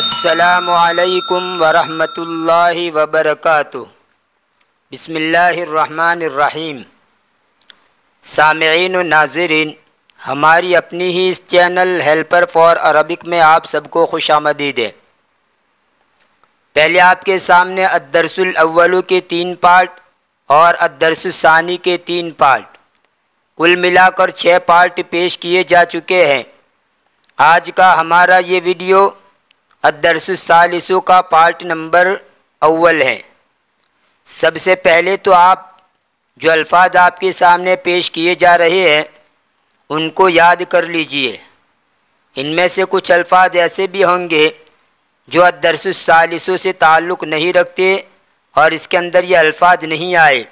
अस्सलामु अलैकुम वरहमतुल्लाहि वबरकातुह। बिस्मिल्लाहिर्रहमानिर्रहीम। सामिईन व नाज़रीन, हमारी अपनी ही इस चैनल हेल्पर फॉर अरबिक में आप सबको खुशामदीद है। पहले आपके सामने अद्दर्सुल अव्वलु के 3 पार्ट और अद्दर्सुल सानी के 3 पार्ट, कुल मिलाकर 6 पार्ट पेश किए जा चुके हैं। आज का हमारा ये वीडियो अद्दर्सुल सालिसु का पार्ट नंबर अव्वल है। सबसे पहले तो आप जो अल्फाज आपके सामने पेश किए जा रहे हैं उनको याद कर लीजिए। इनमें से कुछ अल्फाज ऐसे भी होंगे जो अद्दर्सुल सालिसु से ताल्लुक़ नहीं रखते और इसके अंदर ये अल्फाज नहीं आए,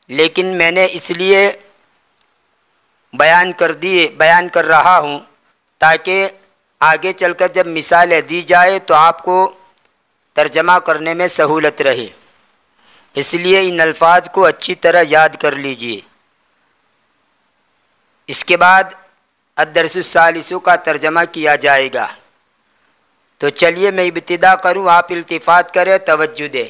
लेकिन मैंने इसलिए बयान कर रहा हूँ ताकि आगे चलकर जब मिसालें दी जाए तो आपको तर्जमा करने में सहूलत रहे। इसलिए इन अल्फाज को अच्छी तरह याद कर लीजिए। इसके बाद अद्दर्सुल सालिसु का तर्जमा किया जाएगा। तो चलिए मैं इब्तिदा करूं, आप इल्तिफ़ात करें, तवज्जो दें।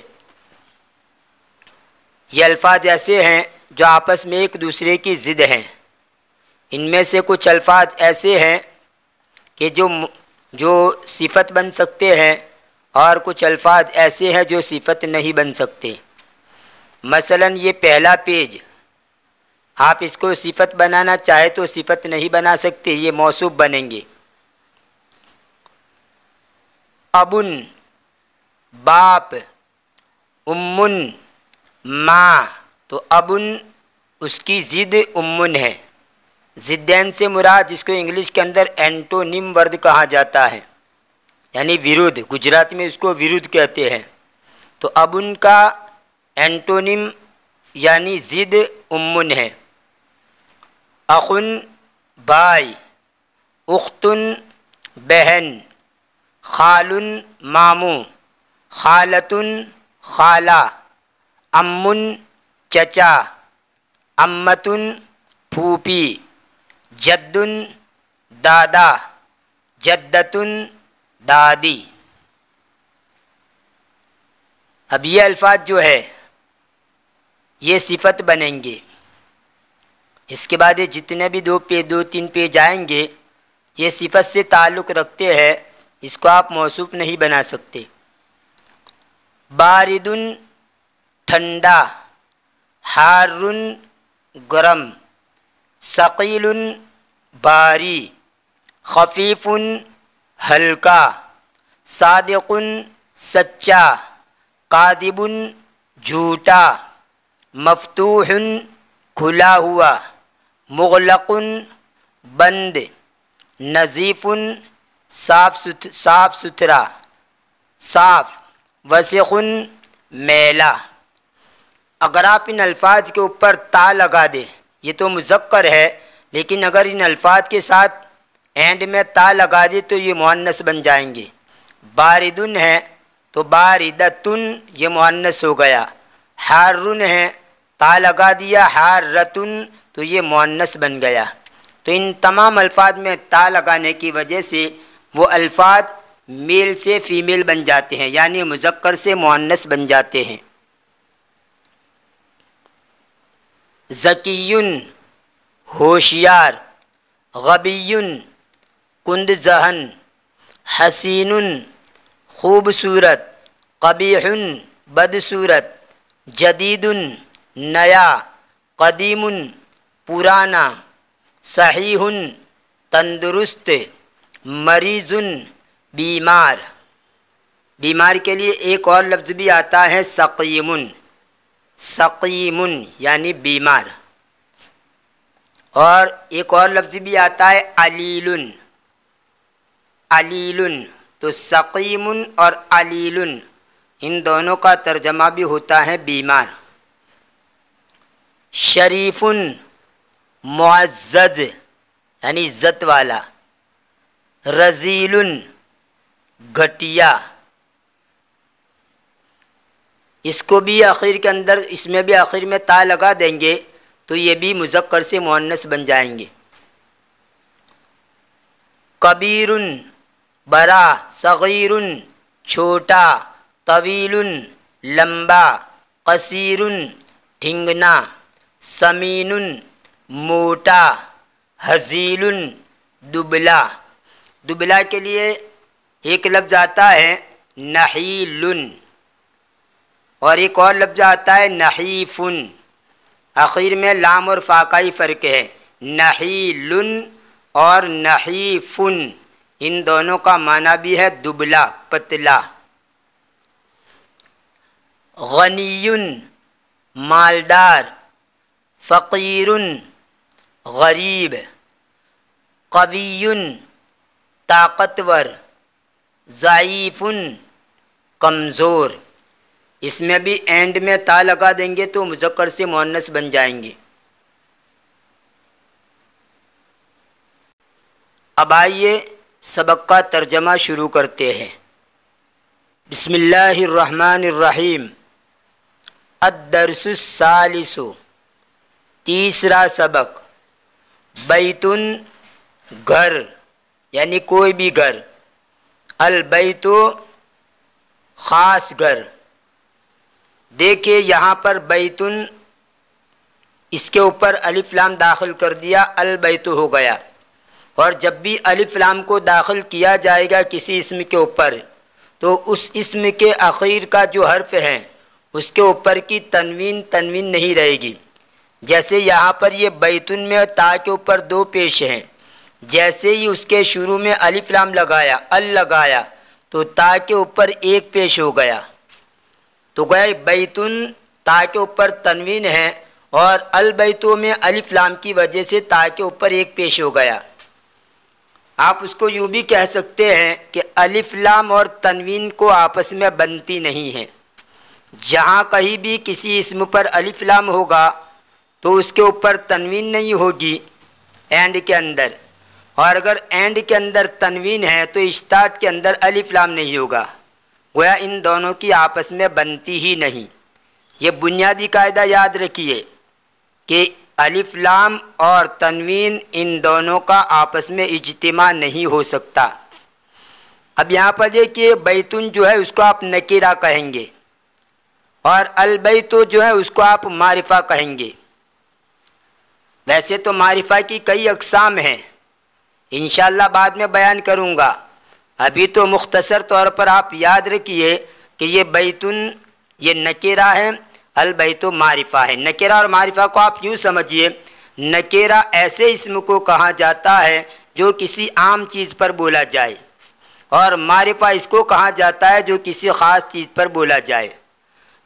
ये अल्फाज ऐसे हैं जो आपस में एक दूसरे की ज़िद हैं। इनमें से कुछ अल्फाज ऐसे हैं कि जो सिफत बन सकते हैं और कुछ अल्फाज ऐसे हैं जो सिफत नहीं बन सकते। मसलन ये पहला पेज, आप इसको सिफत बनाना चाहे तो सिफत नहीं बना सकते, ये मौसूफ बनेंगे। अबुन बाप, उम्मुन माँ, तो अबुन उसकी ज़िद उम्मुन है। ज़िद्दैन से मुराद जिसको इंग्लिश के अंदर एंटोनिम वर्ड कहा जाता है, यानी विरुद्ध, गुजराती में उसको विरुद्ध कहते हैं। तो अबुन का एंटोनिम यानी ज़िद उम्मुन है। अखुन भाई, उख्तुन बहन, खालुन मामू, खालतुन खाला, अम्मुन चचा, अम्मतुन फूफी, जद्दुन दादा, जद्दतुन दादी। अब ये अल्फाज जो है ये सिफत बनेंगे। इसके बाद ये जितने भी दो तीन पेज आएंगे ये सिफत से ताल्लुक़ रखते हैं, इसको आप मौसूफ नहीं बना सकते। बारिदुन ठंडा, हारुन गरम, सकीलुन भारी, खफीफुन हल्का, सादिकुन सच्चा, कादिबुन झूठा, मफ्तूहुन खुला हुआ, मुग़लक़ुन बंद, नज़ीफ़ुन साफ़ सुथरा, साफ़, वसीख़ुन मैला। अगर आप इन अल्फाज के ऊपर ता लगा दें, ये तो मुज़क्कर है, लेकिन अगर इन अल्फाज के साथ एंड में ता लगा दे तो ये मुअन्नस बन जाएंगे। बारिदुन है तो बारिदतुन ये मुअन्नस हो गया। हारुन है, ता लगा दिया, हारतुन, तो ये मुअन्नस बन गया। तो इन तमाम अल्फाज में ता लगाने की वजह से वो अल्फाज मेल से फ़ीमेल बन जाते हैं, यानी मुज़क्कर से मुअन्नस बन जाते हैं। ज़कियुन होशियार, गबियुन कुंद जहन, हसीनुन खूबसूरत, कबीहुन बदसूरत, जदीदुन नया, कदीमुन पुराना, सहीहुन तंदुरुस्त, मरीज़ुन बीमार। बीमार के लिए एक और लफ्ज़ भी आता है सक़ीमुन, सक़ीमुन यानी बीमार। और एक और लफ्ज़ भी आता है अलीलुन, अलीलुन। तो सक़ीमुन और अलीलुन इन दोनों का तर्जमा भी होता है बीमार। शरीफुन मुअज़्ज़ज़ यानी इज़्ज़त वाला, रज़ीलुन घटिया। इसको भी आखिर के अंदर, इसमें भी आखिर में ता लगा देंगे तो ये भी मुज़क्कर से मुअन्नस बन जाएंगे। कबीरुन बड़ा, सगीरुन छोटा, तवीलुन लंबा, कसीरुन ढींगना, समीनुन मोटा, हजीलुन दुबला। दुबला के लिए एक लफ्ज़ आता है नहीलुन और एक और लफ्ज़ आता है नहीफुन। आखिर में लाम और फ़ा का ही फ़र्क है। नहीलुन और नहीफुन इन दोनों का माना भी है दुबला, पतला। गनीयुन मालदार, फ़कीरुन गरीब, कवियुन ताकतवर, ज़ईफ़ुन कमज़ोर। इसमें भी एंड में ता लगा देंगे तो मुज़क्कर से मुअन्नस बन जाएंगे। अब आइए सबक का तर्जमा शुरू करते हैं। बिस्मिल्लाहिर्रहमानिर्रहीम। अद्दर्सुस सालिसु, तीसरा सबक। बैतुन घर यानी कोई भी घर, अल बैतु ख़ास घर। देखिए यहाँ पर बैतुन इसके ऊपर अलिफ लाम दाखिल कर दिया, अल बैतु हो गया। और जब भी अलिफ लाम को दाखिल किया जाएगा किसी इसम के ऊपर तो उस इसम के आखिर का जो हर्फ है उसके ऊपर की तनवीन नहीं रहेगी। जैसे यहाँ पर ये बैतुन में ता के ऊपर दो पेश हैं, जैसे ही उसके शुरू में अलिफ लाम लगाया, अल लगाया तो ता के ऊपर एक पेश हो गया। तो गए बैतुन ता के ऊपर तनवीन है और अल बैतु में अलिफ लाम की वजह से ता के ऊपर एक पेश हो गया। आप उसको यूँ भी कह सकते हैं कि अलिफ लाम और तनवीन को आपस में बनती नहीं है। जहाँ कहीं भी किसी इसम पर अलिफ लाम होगा तो उसके ऊपर तनवीन नहीं होगी एंड के अंदर, और अगर एंड के अंदर तनवीन है तो स्टार्ट के अंदर अलिफ लाम नहीं होगा। गोया इन दोनों की आपस में बनती ही नहीं। ये बुनियादी कायदा याद रखिए कि अलिफ लाम और तनवीन इन दोनों का आपस में इज्तिमा नहीं हो सकता। अब यहाँ पर देखिए बैतुन जो है उसको आप नकीरा कहेंगे और अल बैतु जो है उसको आप मारिफा कहेंगे। वैसे तो मारिफा की कई अक़साम हैं, इंशाअल्लाह बाद में बयान करूँगा। अभी तो मुख्तसर तौर पर आप याद रखिए कि ये बैतुन ये नकीरा है, अल बैतु मारिफा है। नकीरा और मारिफा को आप यूँ समझिए, नकीरा ऐसे इसम को कहा जाता है जो किसी आम चीज़ पर बोला जाए और मारिफा इसको कहा जाता है जो किसी ख़ास चीज़ पर बोला जाए।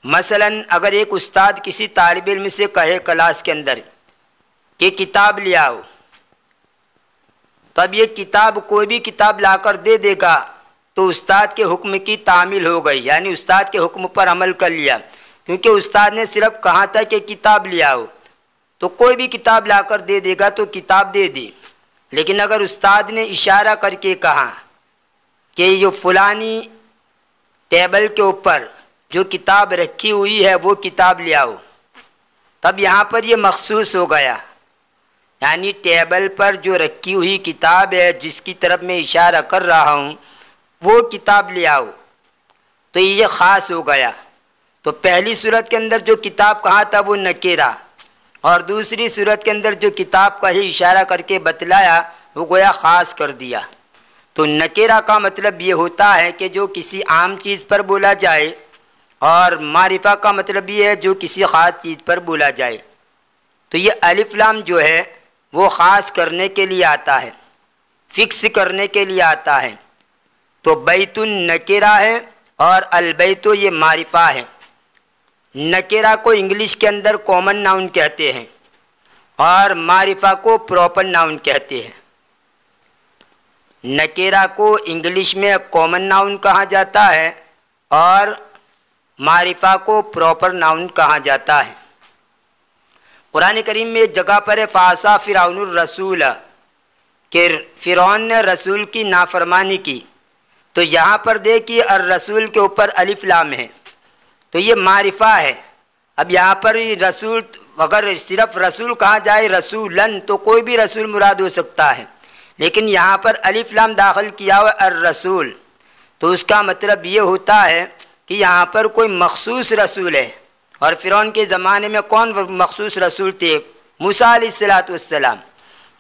मसलन अगर एक उस्ताद किसी तालिब इल्म से कहे क्लास के अंदर कि किताब ले आओ, तब ये किताब कोई भी किताब लाकर दे देगा तो उस्ताद के हुक्म की तामील हो गई, यानी उस्ताद के हुक्म पर अमल कर लिया। क्योंकि उस्ताद ने सिर्फ कहा था कि किताब ले आओ, तो कोई भी किताब लाकर दे देगा तो किताब दे दी। लेकिन अगर उस्ताद ने इशारा करके कहा कि जो फलानी टेबल के ऊपर जो किताब रखी हुई है वो किताब ले आओ, तब यहाँ पर ये मखसूस हो गया, यानी टेबल पर जो रखी हुई किताब है जिसकी तरफ मैं इशारा कर रहा हूँ वो किताब ले आओ, तो ये ख़ास हो गया। तो पहली सूरत के अंदर जो किताब कहा था वो नकीरा, और दूसरी सूरत के अंदर जो किताब का ही इशारा करके बतलाया वो गोया ख़ास कर दिया। तो नकीरा का मतलब ये होता है कि जो किसी आम चीज़ पर बोला जाए, और मारिफा का मतलब ये है जो किसी ख़ास चीज़ पर बोला जाए। तो ये अलिफ लाम जो है वो ख़ास करने के लिए आता है, फ़िक्स करने के लिए आता है। तो बैतुन नकीरा है और अल बैतु ये मारिफा है। नकीरा को इंग्लिश के अंदर कॉमन नाउन कहते हैं और मारिफा को प्रॉपर नाउन कहते हैं। नकीरा को इंग्लिश में कॉमन नाउन कहा जाता है और मारिफा को प्रॉपर नाउन कहा जाता है। कुरान करीम में एक जगह पर है फ़ासा फ़िरौनुर रसूल, कि फ़िरौन ने रसूल की नाफरमानी की। तो यहाँ पर देखिए और रसूल के ऊपर अलिफ लाम है, तो ये मारिफा है। अब यहाँ पर रसूल, अगर सिर्फ रसूल कहा जाए रसूलन तो कोई भी रसूल मुराद हो सकता है, लेकिन यहाँ पर अलिफ लाम दाखिल किया हुआ और रसूल, तो उसका मतलब ये होता है कि यहाँ पर कोई मखसूस रसूल है। और फ़िरौन के ज़माने में कौन मखसूस रसूल थे? मूसा अलैहिस्सलाम।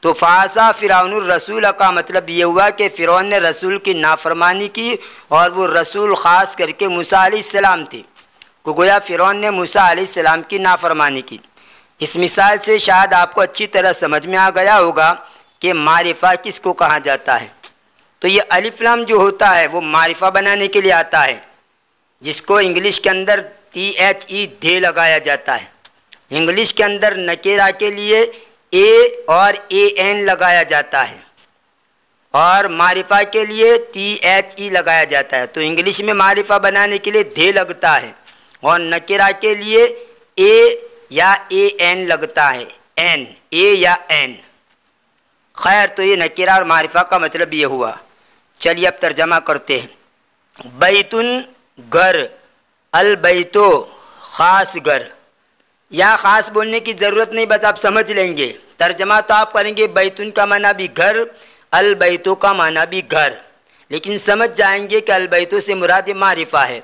तो फ़ासा फ़िरौनुर रसूल का मतलब ये हुआ कि फ़िरौन ने रसूल की नाफरमानी की, और वो रसूल ख़ास करके मूसा अलैहिस्सलाम थे, को गोया फ़िरौन ने मूसा अलैहिस्सलाम की नाफरमानी की। इस मिसाल से शायद आपको अच्छी तरह समझ में आ गया होगा कि मारिफा किसको कहा जाता है। तो ये अलिफ लाम जो होता है वो मारिफा बनाने के लिए आता है, जिसको इंग्लिश के अंदर THE दे लगाया जाता है। इंग्लिश के अंदर नकेरा के लिए A और AN लगाया जाता है, और मारिफा के लिए THE लगाया जाता है। तो इंग्लिश में मारिफा बनाने के लिए दे लगता है, और नकेरा के लिए A या AN लगता है, N, A या N। खैर, तो ये नकेरा और मारिफा का मतलब ये हुआ। चलिए अब तर्जमा करते हैं। बैतुन घर, अल बैतो ख़ास घर। यहाँ ख़ास बोलने की ज़रूरत नहीं, बस आप समझ लेंगे। तर्जमा तो आप करेंगे बैतुन का माना भी घर, अल बैतो का माना भी घर, लेकिन समझ जाएंगे कि अल बैतो से मुराद मारिफा है।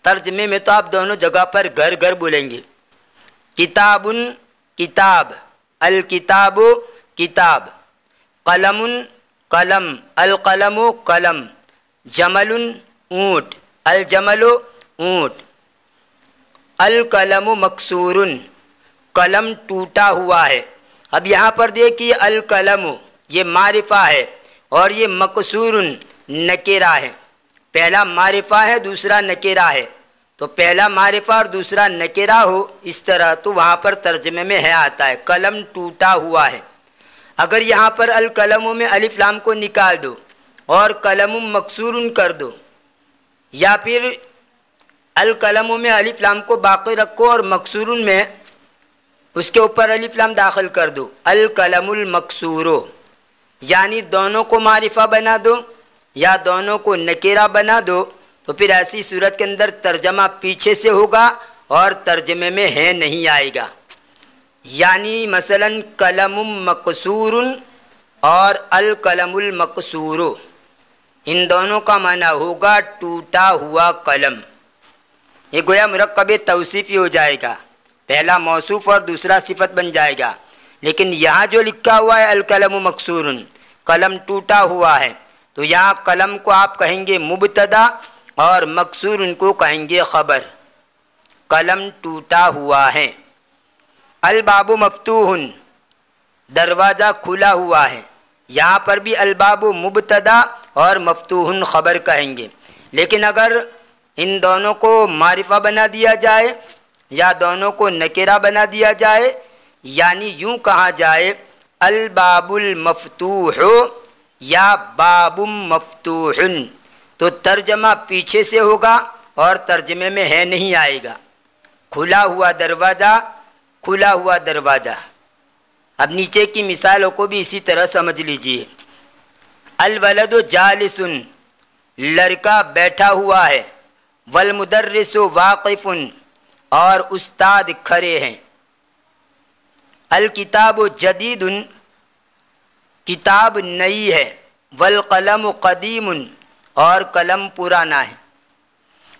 तर्जमे में तो आप दोनों जगह पर घर घर बोलेंगे। किताबुन किताब, अल किताबो किताब। कलमुन कलम, अल कलमो कलम। जमलुन ऊँट, अल जमलो ऊँट। अल कलमो मकसूरुन, कलम टूटा हुआ है। अब यहाँ पर देखिए अल कलमो ये मारिफा है और ये मकसूरुन नकेरा है। पहला मारिफा है, दूसरा नकेरा है। तो पहला मारिफा और दूसरा नकेरा हो इस तरह, तो वहाँ पर तर्जमे में है आता है कलम टूटा हुआ है। अगर यहाँ पर अल कलमों में अलिफ लाम को निकाल दो और कलमुम मकसूरुन कर दो, या फिर अल कलमों में अलिफ लाम को बाकी रखो और मकसूरुन में उसके ऊपर अलिफ लाम दाखिल कर दो, अल कलमुल मकसूरो। यानी दोनों को मारिफा बना दो या दोनों को नकेरा बना दो, तो फिर ऐसी सूरत के अंदर तर्जमा पीछे से होगा और तर्जमे में है नहीं आएगा। यानी मसलन कलमुम मकसूरुन और अल कलमुल मकसूरो, इन दोनों का माना होगा टूटा हुआ कलम। ये गोया मुरक्कब तौसीफ़ी हो जाएगा, पहला मौसूफ और दूसरा सिफत बन जाएगा। लेकिन यहाँ जो लिखा हुआ है अल कलमु मकसूरुन, कलम टूटा हुआ है, तो यहाँ कलम को आप कहेंगे मुबतदा और मकसूरुन को कहेंगे ख़बर। कलम टूटा हुआ है। अल बाबु मफ्तूहुन, दरवाज़ा खुला हुआ है। यहाँ पर भी अल बाबु मुबतदा और मफ्तूहुन ख़बर कहेंगे। लेकिन अगर इन दोनों को मारिफा बना दिया जाए या दोनों को नकेरा बना दिया जाए, यानी यूँ कहा जाए अल बाबुल मफ्तूह या बाबुम मफ्तूहुन, तो तर्जमा पीछे से होगा और तर्जमे में है नहीं आएगा। खुला हुआ दरवाज़ा, खुला हुआ दरवाज़ा। अब नीचे की मिसालों को भी इसी तरह समझ लीजिए। अल वलदु जालिसुन, लड़का बैठा हुआ है। वल मुदर्रिसु वाक़िफ़ुन, और उस्ताद खड़े हैं। अल किताबु जदीदुन, किताब नई है। वल कलमु क़दीमुन, और कलम पुराना है।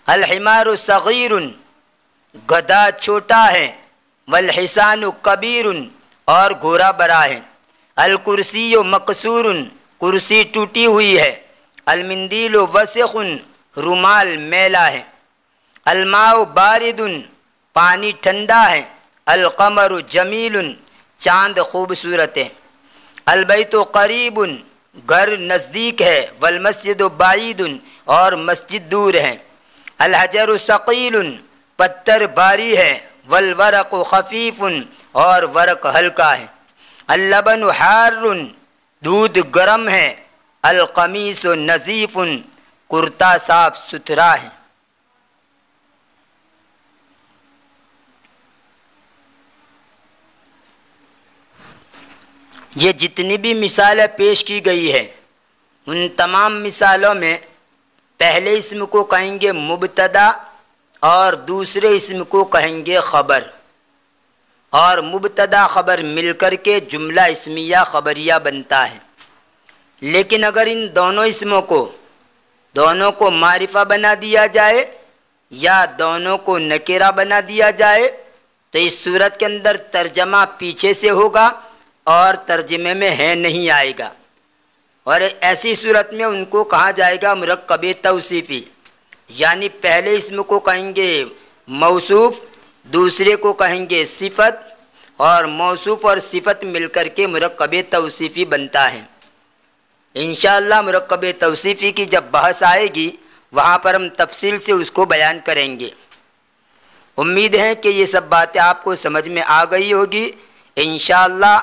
अल हिमारु सग़ीरुन, गधा छोटा है। वल हिसानु कबीरुन, और घोड़ा बड़ा है। अल कुर्सियु मकसूरुन, कुर्सी टूटी हुई है। अल मिंदीलु वसिख़ुन, रुमाल मैला है। अल माउ बारिदुन, पानी ठंडा है। अल क़मरु जमीलुन, चाँद खूबसूरत है। अल बैतु क़रीबुन, घर नज़दीक है। वल मस्जिदु बाईदुन, और मस्जिद दूर है। अल हजरु सक़ीलुन, पत्थर भारी है। वल वरक़ु ख़फ़ीफ़ुन, और वरक हल्का है। अल लबनु हारुन, दूध गर्म है। अल क़मीसु नज़ीफ़ुन, कुर्ता साफ सुथरा है। ये जितनी भी मिसालें पेश की गई है, उन तमाम मिसालों में पहले इसम को कहेंगे मुबतदा और दूसरे इसम को कहेंगे ख़बर, और मुबतदा ख़बर मिलकर के जुमला इसमिया ख़बरिया बनता है। लेकिन अगर इन दोनों इसमों को दोनों को मारिफा बना दिया जाए या दोनों को नकेरा बना दिया जाए, तो इस सूरत के अंदर तर्जमा पीछे से होगा और तर्जमे में है नहीं आएगा। और ऐसी सूरत में उनको कहा जाएगा मुरक्कब तौसीफ़ी, यानी पहले इसम को कहेंगे मौसूफ़, दूसरे को कहेंगे सिफ़त, और मौसूफ़ और सिफ़त मिलकर के मुरक्कब तौसीफ़ी बनता है। इंशाअल्लाह मुरक्कब तौसीफ़ी की जब बहस आएगी वहाँ पर हम तफसील से उसको बयान करेंगे। उम्मीद है कि ये सब बातें आपको समझ में आ गई होगी। इंशाअल्लाह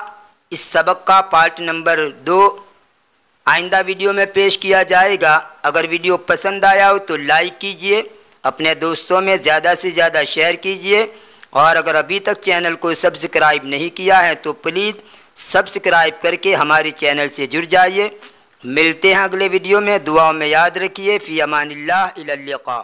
इस सबक का पार्ट नंबर 2 आइंदा वीडियो में पेश किया जाएगा। अगर वीडियो पसंद आया हो तो लाइक कीजिए, अपने दोस्तों में ज़्यादा से ज़्यादा शेयर कीजिए, और अगर अभी तक चैनल को सब्सक्राइब नहीं किया है तो प्लीज़ सब्सक्राइब करके हमारे चैनल से जुड़ जाइए। मिलते हैं अगले वीडियो में। दुआ में याद रखिए। फ़ी अमानिल्लाह, इलल लिक़ा।